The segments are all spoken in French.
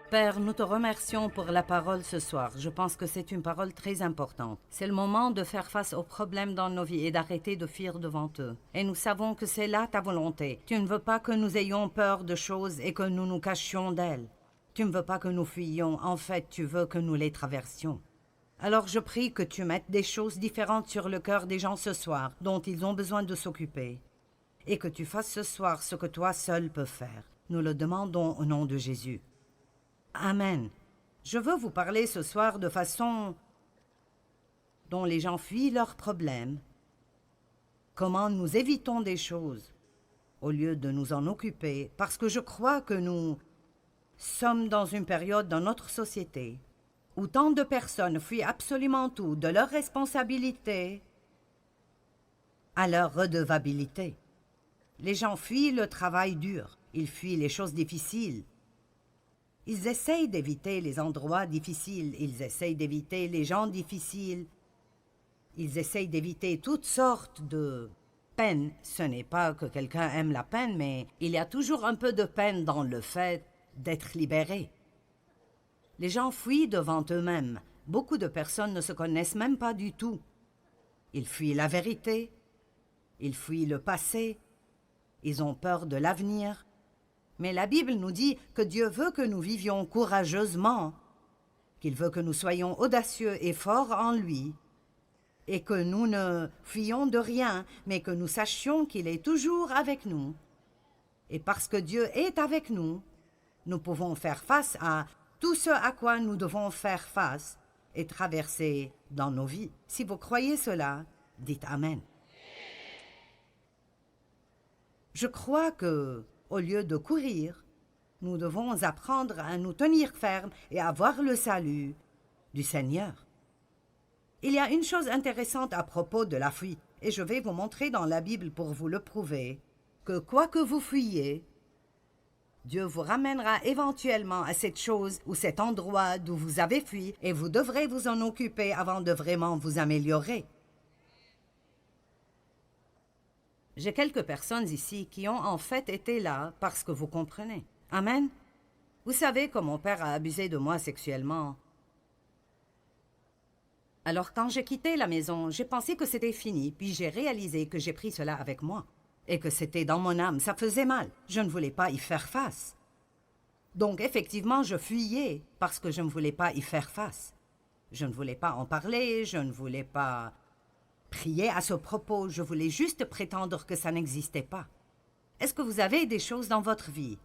Père, nous te remercions pour la parole ce soir. Je pense que c'est une parole très importante. C'est le moment de faire face aux problèmes dans nos vies et d'arrêter de fuir devant eux. Et nous savons que c'est là ta volonté. Tu ne veux pas que nous ayons peur de choses et que nous nous cachions d'elles. Tu ne veux pas que nous fuyions. En fait, tu veux que nous les traversions. Alors je prie que tu mettes des choses différentes sur le cœur des gens ce soir, dont ils ont besoin de s'occuper. Et que tu fasses ce soir ce que toi seul peux faire. Nous le demandons au nom de Jésus. Amen. Je veux vous parler ce soir de façon dont les gens fuient leurs problèmes. Comment nous évitons des choses au lieu de nous en occuper, parce que je crois que nous sommes dans une période dans notre société où tant de personnes fuient absolument tout, de leurs responsabilités à leur redevabilité. Les gens fuient le travail dur, ils fuient les choses difficiles. Ils essayent d'éviter les endroits difficiles, ils essayent d'éviter les gens difficiles, ils essayent d'éviter toutes sortes de peines. Ce n'est pas que quelqu'un aime la peine, mais il y a toujours un peu de peine dans le fait d'être libéré. Les gens fuient devant eux-mêmes. Beaucoup de personnes ne se connaissent même pas du tout. Ils fuient la vérité, ils fuient le passé, ils ont peur de l'avenir. Mais la Bible nous dit que Dieu veut que nous vivions courageusement, qu'il veut que nous soyons audacieux et forts en lui, et que nous ne fuyions de rien, mais que nous sachions qu'il est toujours avec nous. Et parce que Dieu est avec nous, nous pouvons faire face à tout ce à quoi nous devons faire face et traverser dans nos vies. Si vous croyez cela, dites Amen. Je crois que, au lieu de courir, nous devons apprendre à nous tenir fermes et à voir le salut du Seigneur. Il y a une chose intéressante à propos de la fuite, et je vais vous montrer dans la Bible pour vous le prouver, que quoi que vous fuyiez, Dieu vous ramènera éventuellement à cette chose ou cet endroit d'où vous avez fui, et vous devrez vous en occuper avant de vraiment vous améliorer. J'ai quelques personnes ici qui ont en fait été là parce que vous comprenez. Amen. Vous savez que mon père a abusé de moi sexuellement. Alors quand j'ai quitté la maison, j'ai pensé que c'était fini, puis j'ai réalisé que j'ai pris cela avec moi. Et que c'était dans mon âme, ça faisait mal. Je ne voulais pas y faire face. Donc effectivement, je fuyais parce que je ne voulais pas y faire face. Je ne voulais pas en parler, je ne voulais pas prier à ce propos, je voulais juste prétendre que ça n'existait pas. Est-ce que vous avez des choses dans votre vie,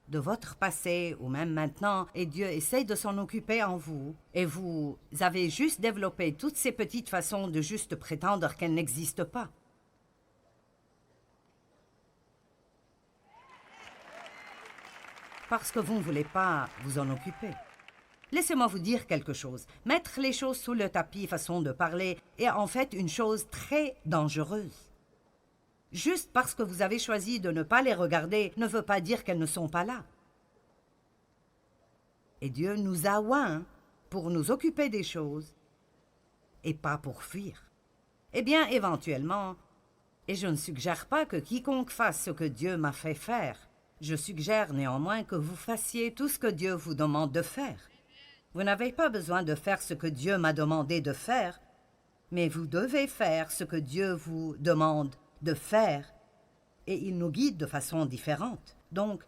de votre passé ou même maintenant, et Dieu essaie de s'en occuper en vous, et vous avez juste développé toutes ces petites façons de juste prétendre qu'elles n'existent pas? Parce que vous ne voulez pas vous en occuper. Laissez-moi vous dire quelque chose. Mettre les choses sous le tapis, façon de parler, est en fait une chose très dangereuse. Juste parce que vous avez choisi de ne pas les regarder ne veut pas dire qu'elles ne sont pas là. Et Dieu nous a oints pour nous occuper des choses et pas pour fuir. Eh bien, éventuellement, et je ne suggère pas que quiconque fasse ce que Dieu m'a fait faire, je suggère néanmoins que vous fassiez tout ce que Dieu vous demande de faire. Vous n'avez pas besoin de faire ce que Dieu m'a demandé de faire, mais vous devez faire ce que Dieu vous demande de faire, et il nous guide de façon différente. Donc,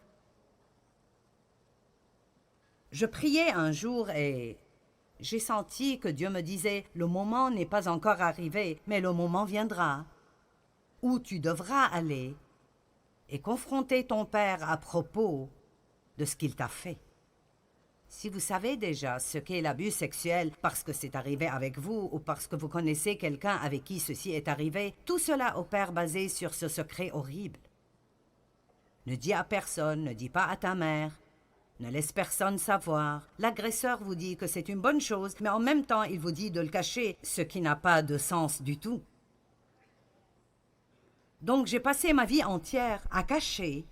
je priais un jour et j'ai senti que Dieu me disait « Le moment n'est pas encore arrivé, mais le moment viendra où tu devras aller et confronter ton Père à propos de ce qu'il t'a fait. » Si vous savez déjà ce qu'est l'abus sexuel parce que c'est arrivé avec vous ou parce que vous connaissez quelqu'un avec qui ceci est arrivé, tout cela opère basé sur ce secret horrible. Ne dis à personne, ne dis pas à ta mère, ne laisse personne savoir. L'agresseur vous dit que c'est une bonne chose, mais en même temps il vous dit de le cacher, ce qui n'a pas de sens du tout. Donc j'ai passé ma vie entière à cacher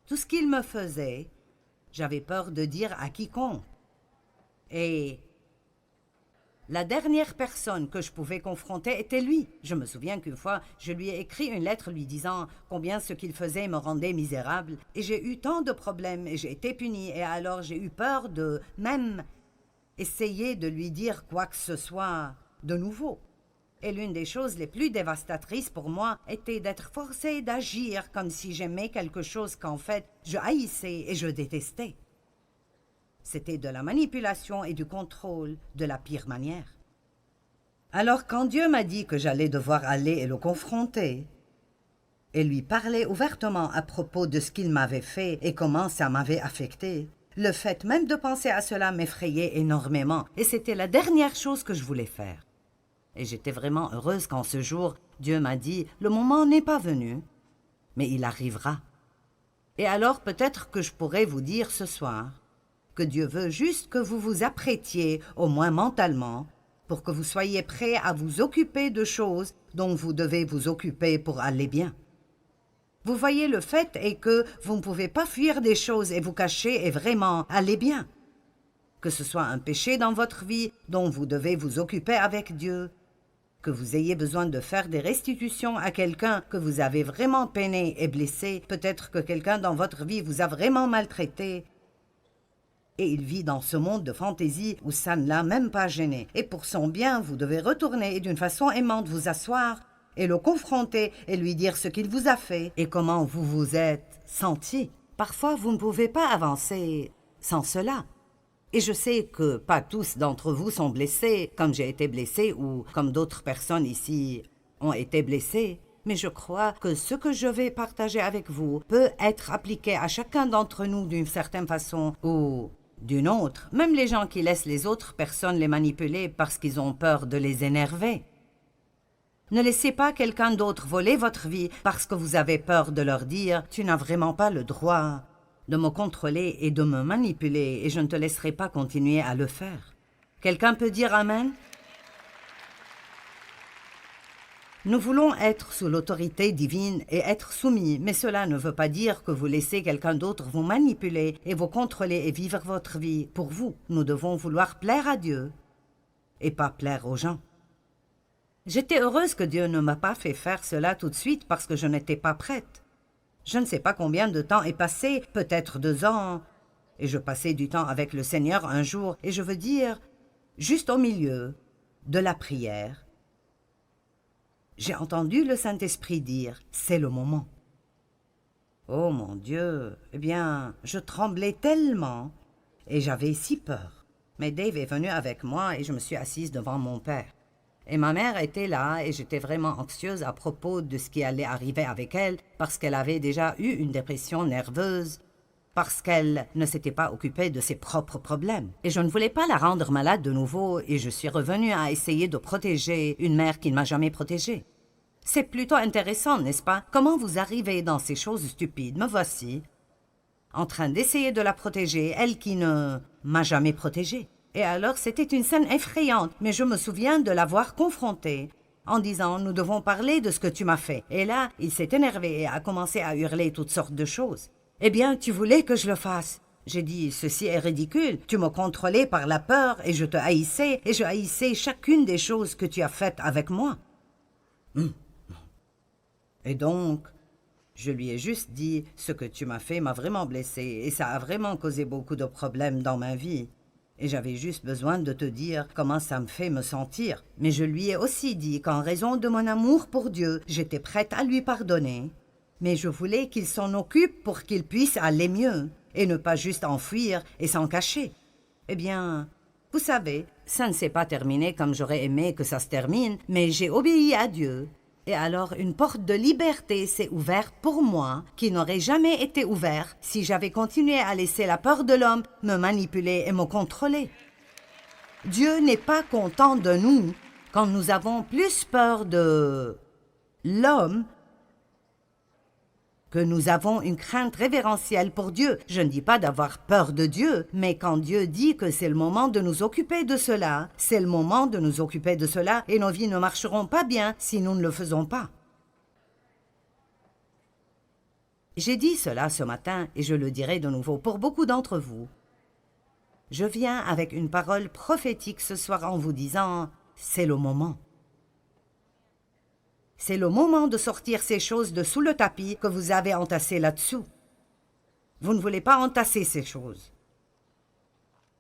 tout ce qu'il me faisait. J'avais peur de dire à quiconque. Et La dernière personne que je pouvais confronter était lui. Je me souviens qu'une fois, je lui ai écrit une lettre lui disant combien ce qu'il faisait me rendait misérable. Et j'ai eu tant de problèmes et j'ai été punie. Et alors j'ai eu peur de même essayer de lui dire quoi que ce soit de nouveau. Et l'une des choses les plus dévastatrices pour moi était d'être forcée d'agir comme si j'aimais quelque chose qu'en fait je haïssais et je détestais. C'était de la manipulation et du contrôle de la pire manière. Alors quand Dieu m'a dit que j'allais devoir aller et le confronter, et lui parler ouvertement à propos de ce qu'il m'avait fait et comment ça m'avait affecté, le fait même de penser à cela m'effrayait énormément, et c'était la dernière chose que je voulais faire. Et j'étais vraiment heureuse quand ce jour, Dieu m'a dit « Le moment n'est pas venu, mais il arrivera. » Et alors peut-être que je pourrais vous dire ce soir que Dieu veut juste que vous vous apprêtiez, au moins mentalement, pour que vous soyez prêts à vous occuper de choses dont vous devez vous occuper pour aller bien. Vous voyez, le fait est que vous ne pouvez pas fuir des choses et vous cacher et vraiment aller bien. Que ce soit un péché dans votre vie dont vous devez vous occuper avec Dieu, que vous ayez besoin de faire des restitutions à quelqu'un que vous avez vraiment peiné et blessé, peut-être que quelqu'un dans votre vie vous a vraiment maltraité, et il vit dans ce monde de fantaisie où ça ne l'a même pas gêné. Et pour son bien, vous devez retourner et d'une façon aimante vous asseoir et le confronter et lui dire ce qu'il vous a fait et comment vous vous êtes senti. Parfois, vous ne pouvez pas avancer sans cela. Et je sais que pas tous d'entre vous sont blessés, comme j'ai été blessée ou comme d'autres personnes ici ont été blessées. Mais je crois que ce que je vais partager avec vous peut être appliqué à chacun d'entre nous d'une certaine façon ou d'une autre, même les gens qui laissent les autres personnes les manipuler parce qu'ils ont peur de les énerver. Ne laissez pas quelqu'un d'autre voler votre vie parce que vous avez peur de leur dire « Tu n'as vraiment pas le droit de me contrôler et de me manipuler et je ne te laisserai pas continuer à le faire. » Quelqu'un peut dire « Amen » ? Nous voulons être sous l'autorité divine et être soumis, mais cela ne veut pas dire que vous laissez quelqu'un d'autre vous manipuler et vous contrôler et vivre votre vie pour vous. Nous devons vouloir plaire à Dieu et pas plaire aux gens. J'étais heureuse que Dieu ne m'a pas fait faire cela tout de suite parce que je n'étais pas prête. Je ne sais pas combien de temps est passé, peut-être 2 ans, et je passais du temps avec le Seigneur un jour, et je veux dire, juste au milieu de la prière, j'ai entendu le Saint-Esprit dire « C'est le moment ». Oh mon Dieu, eh bien, je tremblais tellement et j'avais si peur. Mais Dave est venu avec moi et je me suis assise devant mon père. Et ma mère était là et j'étais vraiment anxieuse à propos de ce qui allait arriver avec elle parce qu'elle avait déjà eu une dépression nerveuse, parce qu'elle ne s'était pas occupée de ses propres problèmes. Et je ne voulais pas la rendre malade de nouveau et je suis revenue à essayer de protéger une mère qui ne m'a jamais protégée. C'est plutôt intéressant, n'est-ce pas? Comment vous arrivez dans ces choses stupides? Me voici, en train d'essayer de la protéger, elle qui ne m'a jamais protégée. Et alors c'était une scène effrayante, mais je me souviens de l'avoir confrontée en disant « Nous devons parler de ce que tu m'as fait ». Et là, il s'est énervé et a commencé à hurler toutes sortes de choses. « Eh bien, tu voulais que je le fasse ?» J'ai dit « Ceci est ridicule, tu me contrôlais par la peur et je te haïssais et je haïssais chacune des choses que tu as faites avec moi. » Et donc, je lui ai juste dit « Ce que tu m'as fait m'a vraiment blessée et ça a vraiment causé beaucoup de problèmes dans ma vie. Et j'avais juste besoin de te dire comment ça me fait me sentir. Mais je lui ai aussi dit qu'en raison de mon amour pour Dieu, j'étais prête à lui pardonner. Mais je voulais qu'il s'en occupe pour qu'il puisse aller mieux et ne pas juste enfuir et s'en cacher. Eh bien, vous savez, ça ne s'est pas terminé comme j'aurais aimé que ça se termine, mais j'ai obéi à Dieu. Et alors une porte de liberté s'est ouverte pour moi, qui n'aurait jamais été ouverte si j'avais continué à laisser la peur de l'homme me manipuler et me contrôler. Dieu n'est pas content de nous quand nous avons plus peur de l'homme que nous avons une crainte révérentielle pour Dieu. Je ne dis pas d'avoir peur de Dieu, mais quand Dieu dit que c'est le moment de nous occuper de cela, c'est le moment de nous occuper de cela et nos vies ne marcheront pas bien si nous ne le faisons pas. J'ai dit cela ce matin et je le dirai de nouveau pour beaucoup d'entre vous. Je viens avec une parole prophétique ce soir en vous disant, c'est le moment. C'est le moment de sortir ces choses de sous le tapis que vous avez entassées là-dessous. Vous ne voulez pas entasser ces choses.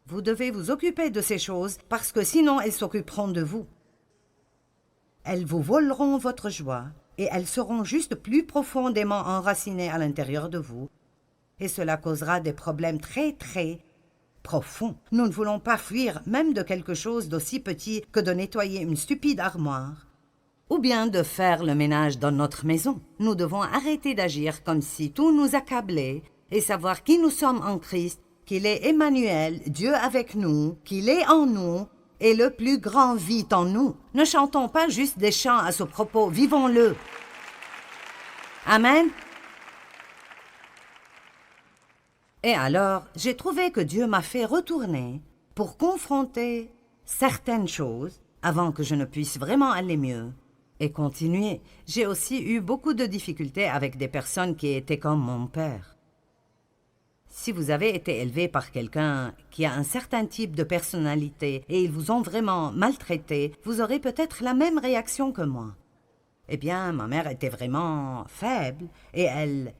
Vous devez vous occuper de ces choses parce que sinon elles s'occuperont de vous. Elles vous voleront votre joie et elles seront juste plus profondément enracinées à l'intérieur de vous. Et cela causera des problèmes très, très profonds. Nous ne voulons pas fuir même de quelque chose d'aussi petit que de nettoyer une stupide armoire ou bien de faire le ménage dans notre maison. Nous devons arrêter d'agir comme si tout nous accablait et savoir qui nous sommes en Christ, qu'il est Emmanuel, Dieu avec nous, qu'il est en nous et le plus grand vit en nous. Ne chantons pas juste des chants à ce propos, vivons-le. Amen. Et alors, j'ai trouvé que Dieu m'a fait retourner pour confronter certaines choses avant que je ne puisse vraiment aller mieux et continuer. J'ai aussi eu beaucoup de difficultés avec des personnes qui étaient comme mon père. Si vous avez été élevé par quelqu'un qui a un certain type de personnalité et ils vous ont vraiment maltraité, vous aurez peut-être la même réaction que moi. Eh bien, ma mère était vraiment faible et elle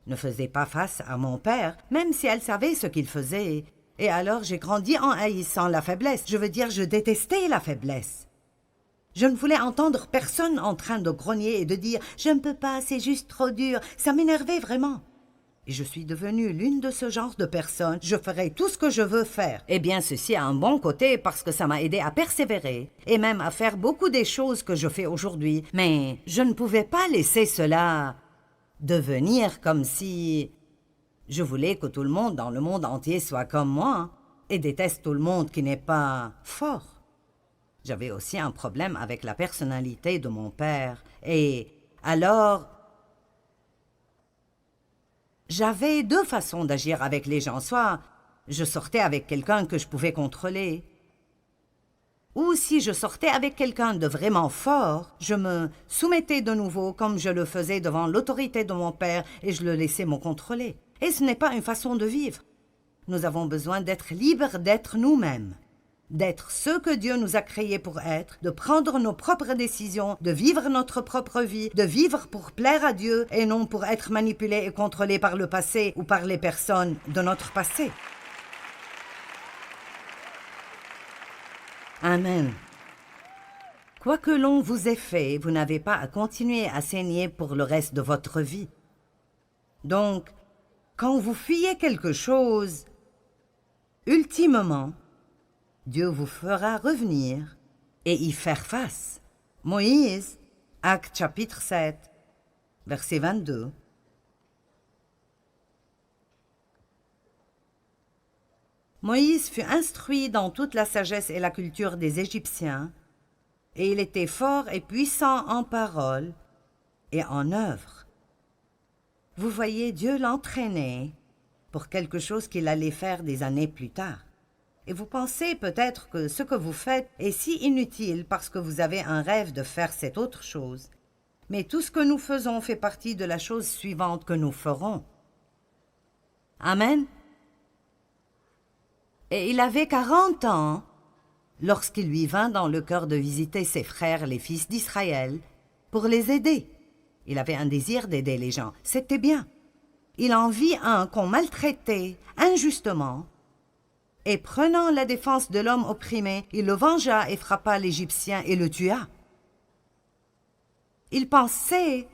ne faisait pas face à mon père, même si elle savait ce qu'il faisait. Et alors j'ai grandi en haïssant la faiblesse. Je veux dire, je détestais la faiblesse. Je ne voulais entendre personne en train de grogner et de dire « Je ne peux pas, c'est juste trop dur ». Ça m'énervait vraiment. Et je suis devenue l'une de ce genre de personnes. Je ferai tout ce que je veux faire. Eh bien, ceci a un bon côté parce que ça m'a aidé à persévérer et même à faire beaucoup des choses que je fais aujourd'hui. Mais je ne pouvais pas laisser cela devenir comme si je voulais que tout le monde dans le monde entier soit comme moi et déteste tout le monde qui n'est pas fort. J'avais aussi un problème avec la personnalité de mon père et alors j'avais deux façons d'agir avec les gens. Soit je sortais avec quelqu'un que je pouvais contrôler, ou si je sortais avec quelqu'un de vraiment fort, je me soumettais de nouveau comme je le faisais devant l'autorité de mon père et je le laissais me contrôler. Et ce n'est pas une façon de vivre. Nous avons besoin d'être libres d'être nous-mêmes, d'être ce que Dieu nous a créés pour être, de prendre nos propres décisions, de vivre notre propre vie, de vivre pour plaire à Dieu et non pour être manipulés et contrôlés par le passé ou par les personnes de notre passé. Amen. Quoi que l'on vous ait fait, vous n'avez pas à continuer à saigner pour le reste de votre vie. Donc, quand vous fuyez quelque chose, ultimement, Dieu vous fera revenir et y faire face. Moïse, Actes chapitre 7, verset 22. Moïse fut instruit dans toute la sagesse et la culture des Égyptiens, et il était fort et puissant en parole et en œuvre. Vous voyez, Dieu l'entraînait pour quelque chose qu'il allait faire des années plus tard. Et vous pensez peut-être que ce que vous faites est si inutile parce que vous avez un rêve de faire cette autre chose. Mais tout ce que nous faisons fait partie de la chose suivante que nous ferons. Amen. Et il avait 40 ans lorsqu'il lui vint dans le cœur de visiter ses frères, les fils d'Israël, pour les aider. Il avait un désir d'aider les gens. C'était bien. Il en vit un qu'on maltraitait injustement. Et prenant la défense de l'homme opprimé, il le vengea et frappa l'Égyptien et le tua. Il pensait,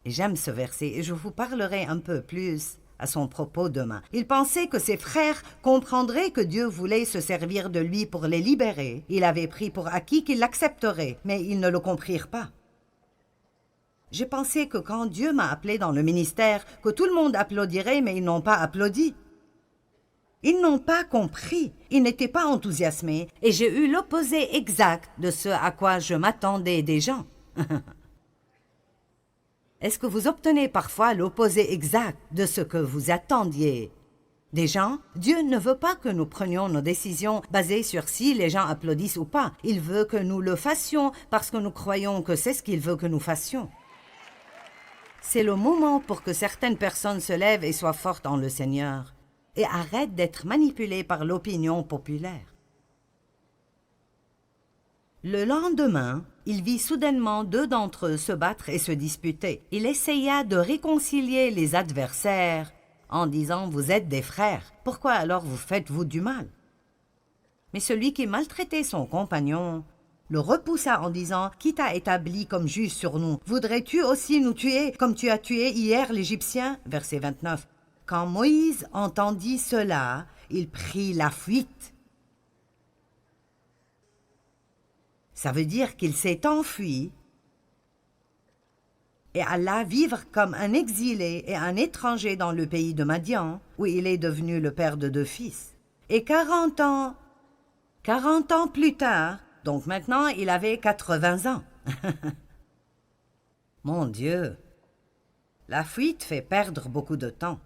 et j'aime ce verset, et je vous parlerai un peu plus à son propos demain. Il pensait que ses frères comprendraient que Dieu voulait se servir de lui pour les libérer. Il avait pris pour acquis qu'ils l'accepteraient, mais ils ne le comprirent pas. J'ai pensé que quand Dieu m'a appelé dans le ministère, que tout le monde applaudirait, mais ils n'ont pas applaudi. Ils n'ont pas compris, ils n'étaient pas enthousiasmés, et j'ai eu l'opposé exact de ce à quoi je m'attendais des gens. Est-ce que vous obtenez parfois l'opposé exact de ce que vous attendiez des gens? Dieu ne veut pas que nous prenions nos décisions basées sur si les gens applaudissent ou pas. Il veut que nous le fassions parce que nous croyons que c'est ce qu'il veut que nous fassions. C'est le moment pour que certaines personnes se lèvent et soient fortes en le Seigneur. et arrête d'être manipulé par l'opinion populaire. Le lendemain, il vit soudainement deux d'entre eux se battre et se disputer. Il essaya de réconcilier les adversaires en disant « Vous êtes des frères, pourquoi alors vous faites-vous du mal ?» Mais celui qui maltraitait son compagnon le repoussa en disant « Qui t'a établi comme juge sur nous? Voudrais-tu aussi nous tuer comme tu as tué hier l'Égyptien » Verset 29. Quand Moïse entendit cela, il prit la fuite. Ça veut dire qu'il s'est enfui et alla vivre comme un exilé et un étranger dans le pays de Madian, où il est devenu le père de 2 fils. Et 40 ans plus tard, donc maintenant il avait 80 ans. Mon Dieu, la fuite fait perdre beaucoup de temps.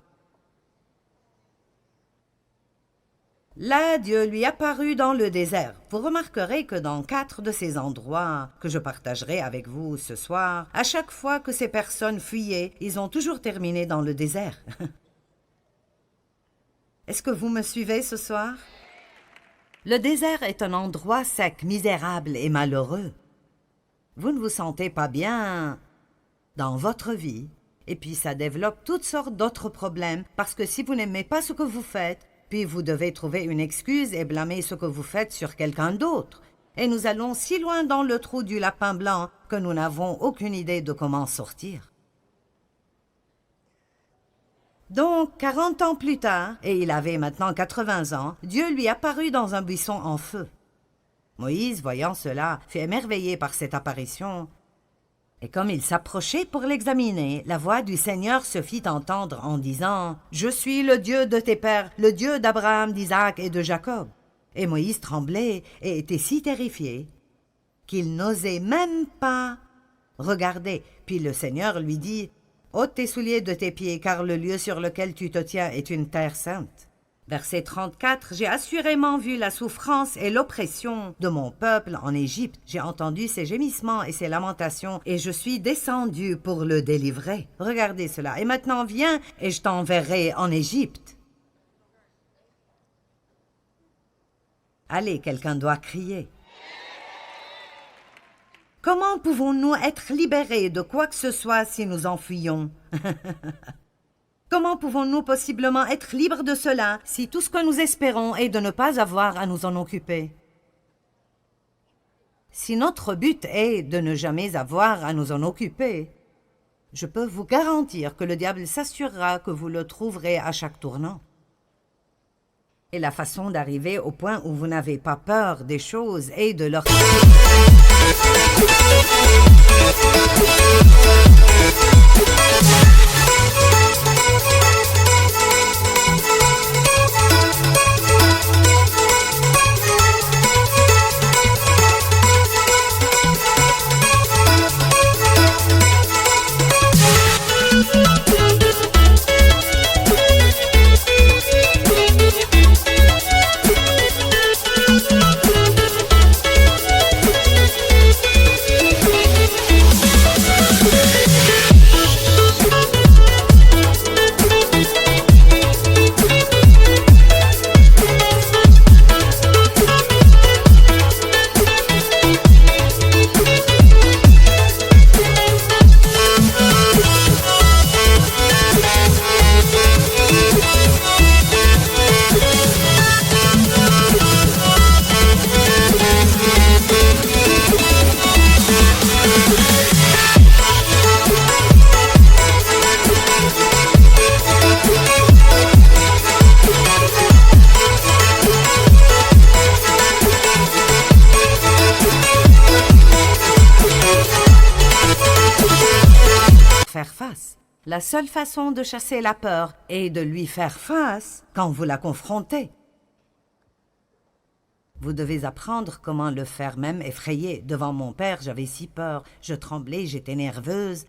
Là, Dieu lui apparut dans le désert. Vous remarquerez que dans 4 de ces endroits que je partagerai avec vous ce soir, à chaque fois que ces personnes fuyaient, ils ont toujours terminé dans le désert. Est-ce que vous me suivez ce soir? Le désert est un endroit sec, misérable et malheureux. Vous ne vous sentez pas bien dans votre vie, et puis ça développe toutes sortes d'autres problèmes, parce que si vous n'aimez pas ce que vous faites, puis vous devez trouver une excuse et blâmer ce que vous faites sur quelqu'un d'autre. Et nous allons si loin dans le trou du lapin blanc que nous n'avons aucune idée de comment sortir. Donc, 40 ans plus tard, et il avait maintenant 80 ans, Dieu lui apparut dans un buisson en feu. Moïse, voyant cela, fut émerveillé par cette apparition. Et comme il s'approchait pour l'examiner, la voix du Seigneur se fit entendre en disant « Je suis le Dieu de tes pères, le Dieu d'Abraham, d'Isaac et de Jacob. » Et Moïse tremblait et était si terrifié qu'il n'osait même pas regarder. Puis le Seigneur lui dit « Ôte tes souliers de tes pieds, car le lieu sur lequel tu te tiens est une terre sainte. » Verset 34, « J'ai assurément vu la souffrance et l'oppression de mon peuple en Égypte. J'ai entendu ses gémissements et ses lamentations, et je suis descendu pour le délivrer. Regardez cela. Et maintenant viens, et je t'enverrai en Égypte. » Allez, quelqu'un doit crier. Comment pouvons-nous être libérés de quoi que ce soit si nous en fuyons? Comment pouvons-nous possiblement être libres de cela si tout ce que nous espérons est de ne pas avoir à nous en occuper? Si notre but est de ne jamais avoir à nous en occuper, je peux vous garantir que le diable s'assurera que vous le trouverez à chaque tournant. Et la façon d'arriver au point où vous n'avez pas peur des choses est de leur... faire face. La seule façon de chasser la peur est de lui faire face quand vous la confrontez. Vous devez apprendre comment le faire même effrayé. Devant mon père, j'avais si peur, je tremblais, j'étais nerveuse.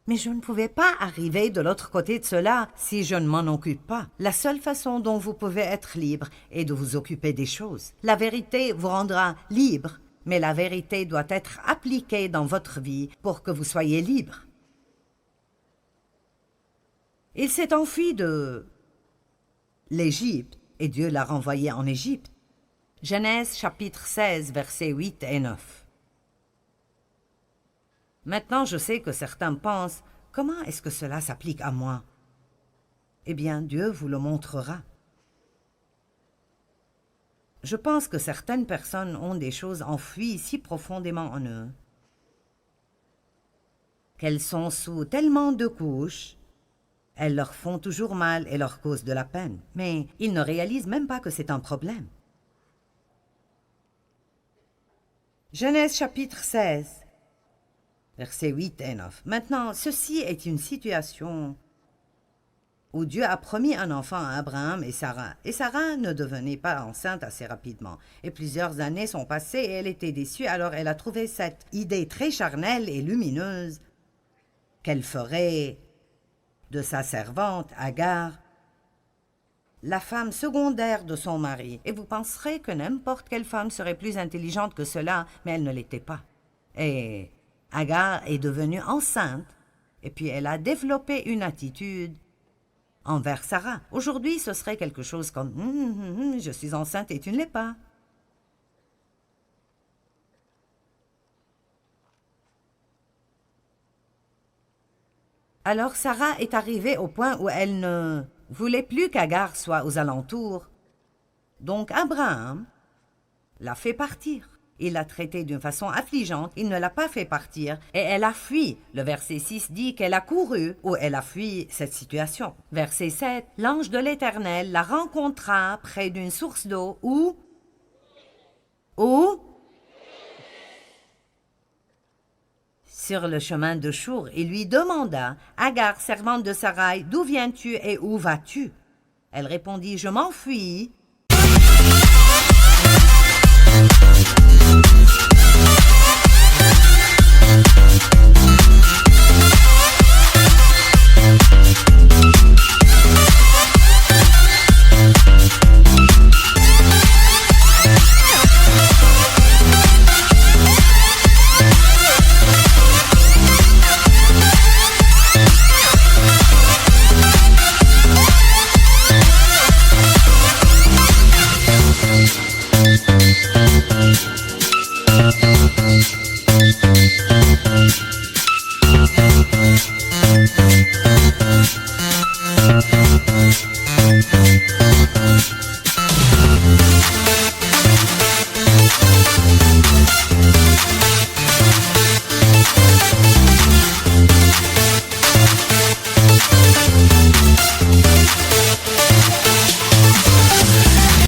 Mais je ne pouvais pas arriver de l'autre côté de cela si je ne m'en occupe pas. La seule façon dont vous pouvez être libre est de vous occuper des choses. La vérité vous rendra libre, mais la vérité doit être appliquée dans votre vie pour que vous soyez libre. Il s'est enfui de l'Égypte, et Dieu l'a renvoyé en Égypte. Genèse chapitre 16, versets 8 et 9. Maintenant, je sais que certains pensent, comment est-ce que cela s'applique à moi? Eh bien, Dieu vous le montrera. Je pense que certaines personnes ont des choses enfouies si profondément en eux qu'elles sont sous tellement de couches, elles leur font toujours mal et leur causent de la peine. Mais ils ne réalisent même pas que c'est un problème. Genèse chapitre 16, versets 8 et 9. Maintenant, ceci est une situation où Dieu a promis un enfant à Abraham et Sarah ne devenait pas enceinte assez rapidement. Et plusieurs années sont passées et elle était déçue, alors elle a trouvé cette idée très charnelle et lumineuse qu'elle ferait de sa servante, Agar, la femme secondaire de son mari. Et vous penserez que n'importe quelle femme serait plus intelligente que cela, mais elle ne l'était pas. Et Agar est devenue enceinte, et puis elle a développé une attitude envers Sarah. Aujourd'hui, ce serait quelque chose comme « je suis enceinte et tu ne l'es pas ». Alors Sarah est arrivée au point où elle ne voulait plus qu'Agar soit aux alentours. Donc Abraham l'a fait partir. Il l'a traitée d'une façon affligeante, il ne l'a pas fait partir, et elle a fui. Le verset 6 dit qu'elle a couru, ou elle a fui cette situation. Verset 7, l'ange de l'Éternel la rencontra près d'une source d'eau, où sur le chemin de Chour, il lui demanda, « Agar, servante de Sarai, d'où viens-tu et où vas-tu » Elle répondit, « Je m'enfuis. »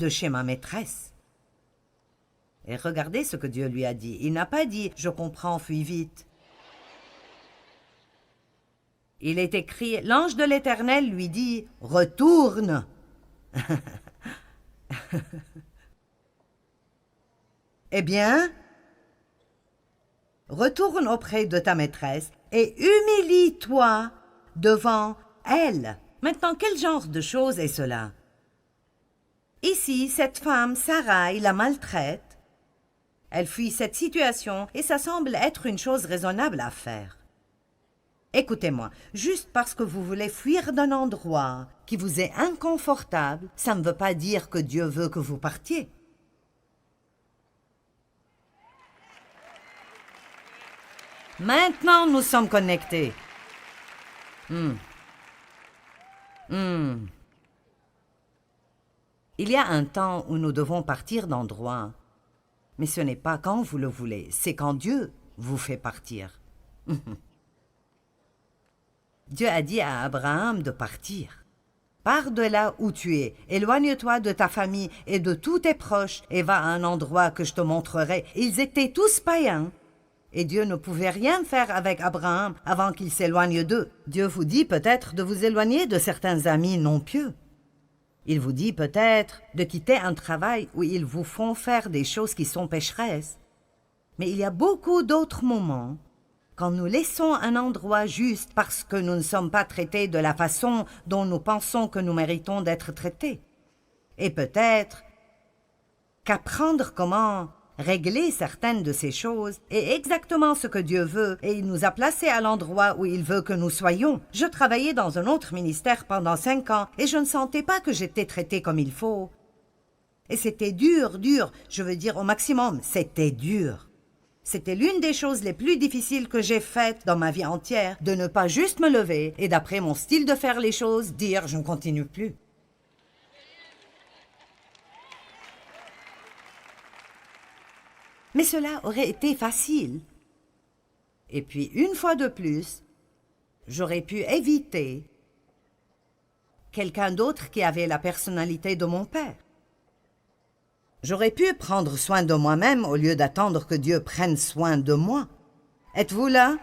De chez ma maîtresse. Et regardez ce que Dieu lui a dit. Il n'a pas dit « Je comprends, fuis vite ». Il est écrit « L'ange de l'Éternel lui dit « Retourne ». Eh bien, retourne auprès de ta maîtresse et humilie-toi devant elle. Maintenant, quel genre de chose est cela? Ici, cette femme, Sarai, la maltraite. Elle fuit cette situation et ça semble être une chose raisonnable à faire. Écoutez-moi, juste parce que vous voulez fuir d'un endroit qui vous est inconfortable, ça ne veut pas dire que Dieu veut que vous partiez. Maintenant, nous sommes connectés. Il y a un temps où nous devons partir d'endroit, mais ce n'est pas quand vous le voulez, c'est quand Dieu vous fait partir. Dieu a dit à Abraham de partir. Pars de là où tu es, éloigne-toi de ta famille et de tous tes proches et va à un endroit que je te montrerai. Ils étaient tous païens. Et Dieu ne pouvait rien faire avec Abraham avant qu'il s'éloigne d'eux. Dieu vous dit peut-être de vous éloigner de certains amis non pieux. Il vous dit peut-être de quitter un travail où ils vous font faire des choses qui sont pécheresses. Mais il y a beaucoup d'autres moments quand nous laissons un endroit juste parce que nous ne sommes pas traités de la façon dont nous pensons que nous méritons d'être traités. Et peut-être qu'apprendre comment régler certaines de ces choses est exactement ce que Dieu veut et il nous a placés à l'endroit où il veut que nous soyons. Je travaillais dans un autre ministère pendant 5 ans et je ne sentais pas que j'étais traitée comme il faut. Et c'était dur, je veux dire au maximum, c'était dur. C'était l'une des choses les plus difficiles que j'ai faites dans ma vie entière, de ne pas juste me lever et d'après mon style de faire les choses, dire « je ne continue plus ». Mais cela aurait été facile. Et puis, une fois de plus, j'aurais pu éviter quelqu'un d'autre qui avait la personnalité de mon père. J'aurais pu prendre soin de moi-même au lieu d'attendre que Dieu prenne soin de moi. Êtes-vous là?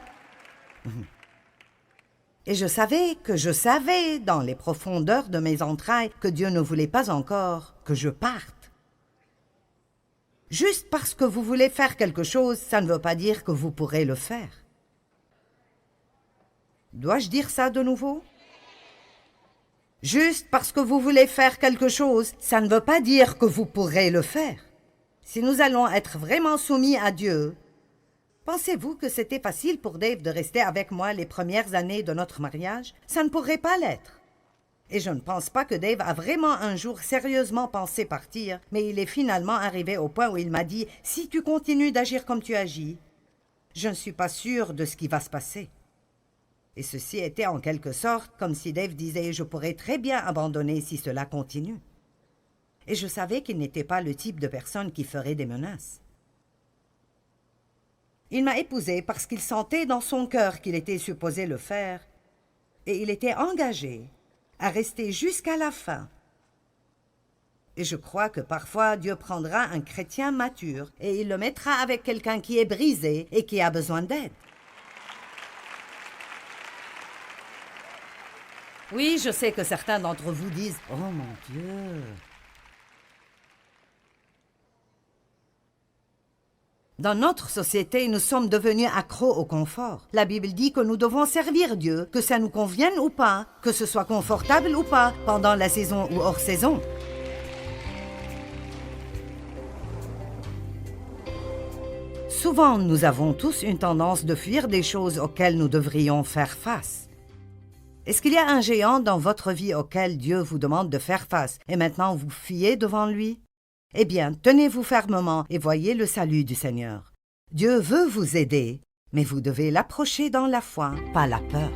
Et je savais dans les profondeurs de mes entrailles que Dieu ne voulait pas encore que je parte. Juste parce que vous voulez faire quelque chose, ça ne veut pas dire que vous pourrez le faire. Dois-je dire ça de nouveau? Juste parce que vous voulez faire quelque chose, ça ne veut pas dire que vous pourrez le faire. Si nous allons être vraiment soumis à Dieu, pensez-vous que c'était facile pour Dave de rester avec moi les premières années de notre mariage? Ça ne pourrait pas l'être. Et je ne pense pas que Dave a vraiment un jour sérieusement pensé partir, mais il est finalement arrivé au point où il m'a dit « Si tu continues d'agir comme tu agis, je ne suis pas sûre de ce qui va se passer. » Et ceci était en quelque sorte comme si Dave disait « Je pourrais très bien abandonner si cela continue. » Et je savais qu'il n'était pas le type de personne qui ferait des menaces. Il m'a épousée parce qu'il sentait dans son cœur qu'il était supposé le faire, et il était engagé à rester jusqu'à la fin. Et je crois que parfois Dieu prendra un chrétien mature et il le mettra avec quelqu'un qui est brisé et qui a besoin d'aide. Oui, je sais que certains d'entre vous disent « Oh mon Dieu !» Dans notre société, nous sommes devenus accros au confort. La Bible dit que nous devons servir Dieu, que ça nous convienne ou pas, que ce soit confortable ou pas, pendant la saison ou hors saison. Souvent, nous avons tous une tendance de fuir des choses auxquelles nous devrions faire face. Est-ce qu'il y a un géant dans votre vie auquel Dieu vous demande de faire face et maintenant vous fuyez devant lui? Eh bien, tenez-vous fermement et voyez le salut du Seigneur. Dieu veut vous aider, mais vous devez l'approcher dans la foi, pas la peur.